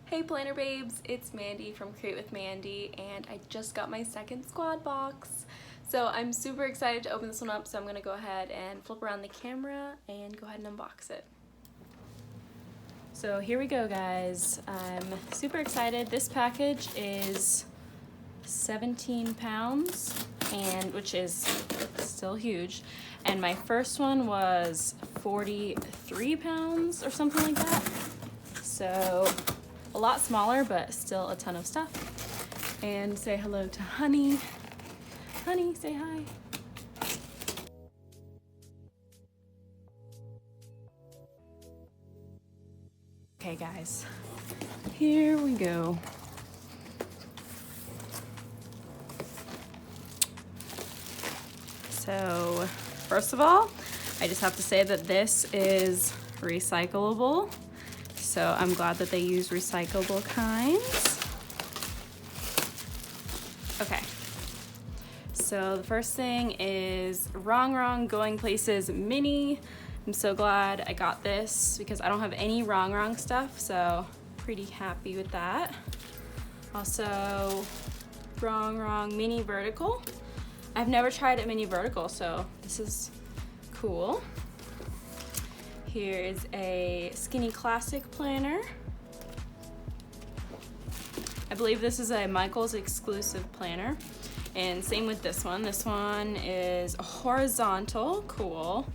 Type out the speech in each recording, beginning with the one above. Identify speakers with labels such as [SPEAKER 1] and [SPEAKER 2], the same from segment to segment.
[SPEAKER 1] Hey planner babes, it's Mandy from Create with Mandy, and I just got my second squad box. So I'm super excited to open this one up, so I'm going to go ahead and flip around the camera and go ahead and unbox it. So here we go, guys. I'm super excited. This package is 17 pounds, and which is still huge. And my first one was 43 pounds or something like that. So a lot smaller, but still a ton of stuff. And say hello to Honey. Honey, say hi. Okay, guys, here we go. So, first of all, I just have to say that this is recyclable. So I'm glad that they use recyclable kinds. Okay. So the first thing is Wrong Wrong Going Places Mini. I'm so glad I got this because I don't have any Wrong Wrong stuff, so pretty happy with that. Also, Wrong Wrong Mini Vertical. I've never tried a mini vertical, so this is cool. Here is a Skinny Classic planner. I believe this is a Michaels exclusive planner. And same with this one. This one is a horizontal, cool.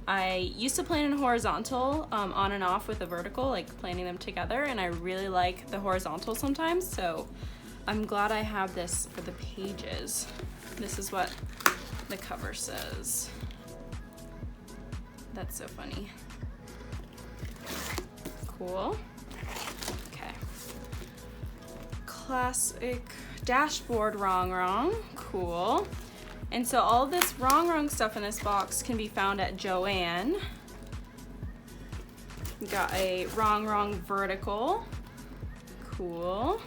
[SPEAKER 1] I used to plan in horizontal on and off with a vertical, like planning them together, and I really like the horizontal sometimes, so I'm glad I have this for the pages. This is what the cover says. That's so funny. Cool. Okay. Classic dashboard Wrong Wrong. Cool. And so all this Wrong Wrong stuff in this box can be found at Joann. We got a Wrong Wrong vertical. Cool.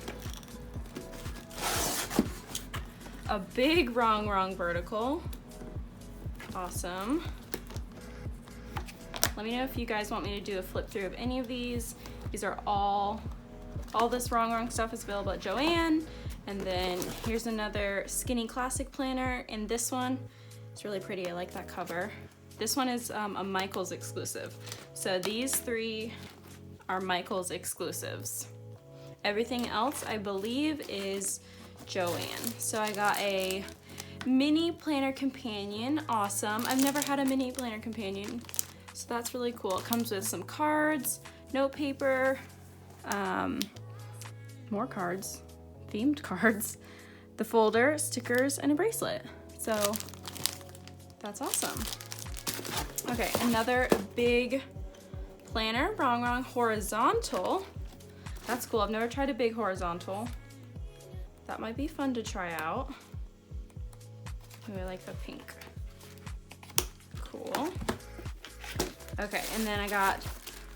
[SPEAKER 1] A big Wrong Wrong vertical. Awesome. Let me know if you guys want me to do a flip through of any of these. These are all this Wrong Wrong stuff is available at Joann. And then here's another Skinny Classic planner. And this one is really pretty. I like that cover. This one is a Michaels exclusive. So these three are Michaels exclusives. Everything else, I believe, is Joann. So I got a mini planner companion. Awesome. I've never had a mini planner companion. So that's really cool. It comes with some cards, note paper, more cards, themed cards, the folder, stickers, and a bracelet. So that's awesome. Okay, another big planner, Wrong Wrong horizontal. That's cool. I've never tried a big horizontal. That might be fun to try out. Ooh, I like the pink. Cool. Okay, and then I got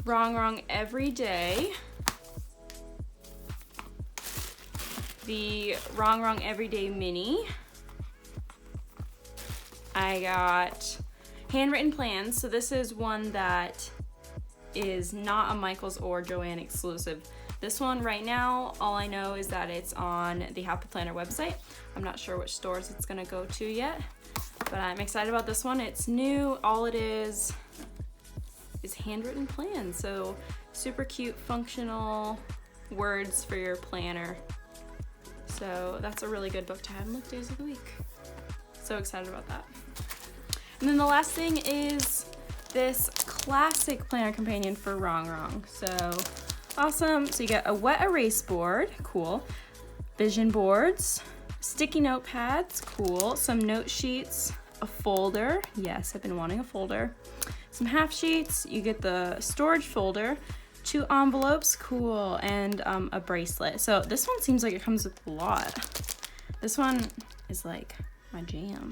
[SPEAKER 1] Wrong Wrong Everyday. The Wrong Wrong Everyday Mini. I got Handwritten Plans. So this is one that is not a Michaels or Joann exclusive. This one right now, all I know is that it's on the Happy Planner website. I'm not sure which stores it's gonna go to yet, but I'm excited about this one. It's new. All it is handwritten plans. So super cute, functional words for your planner. So that's a really good book to have in like days of the week. So excited about that. And then the last thing is this classic planner companion for Wrong Wrong. So awesome. So you get a wet erase board, cool. Vision boards, sticky note pads, cool. Some note sheets, a folder. Yes, I've been wanting a folder. Some half sheets, you get the storage folder, 2 envelopes, cool, and a bracelet. So this one seems like it comes with a lot. This one is like my jam.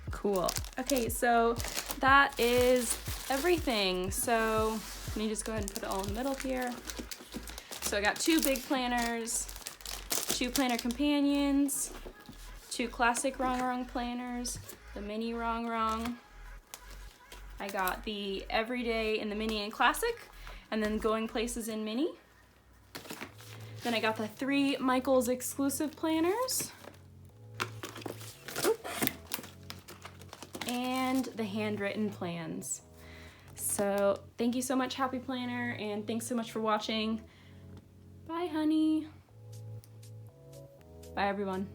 [SPEAKER 1] Cool. Okay, so that is everything. So let me just go ahead and put it all in the middle here. So I got 2 big planners, 2 planner companions, 2 classic Wrong Wrong planners, the mini Wrong Wrong. I got the Everyday in the mini and classic, and then Going Places in mini. Then I got the 3 Michaels exclusive planners. And the handwritten plans. So thank you so much, Happy Planner, and thanks so much for watching. Bye, honey. Bye, everyone.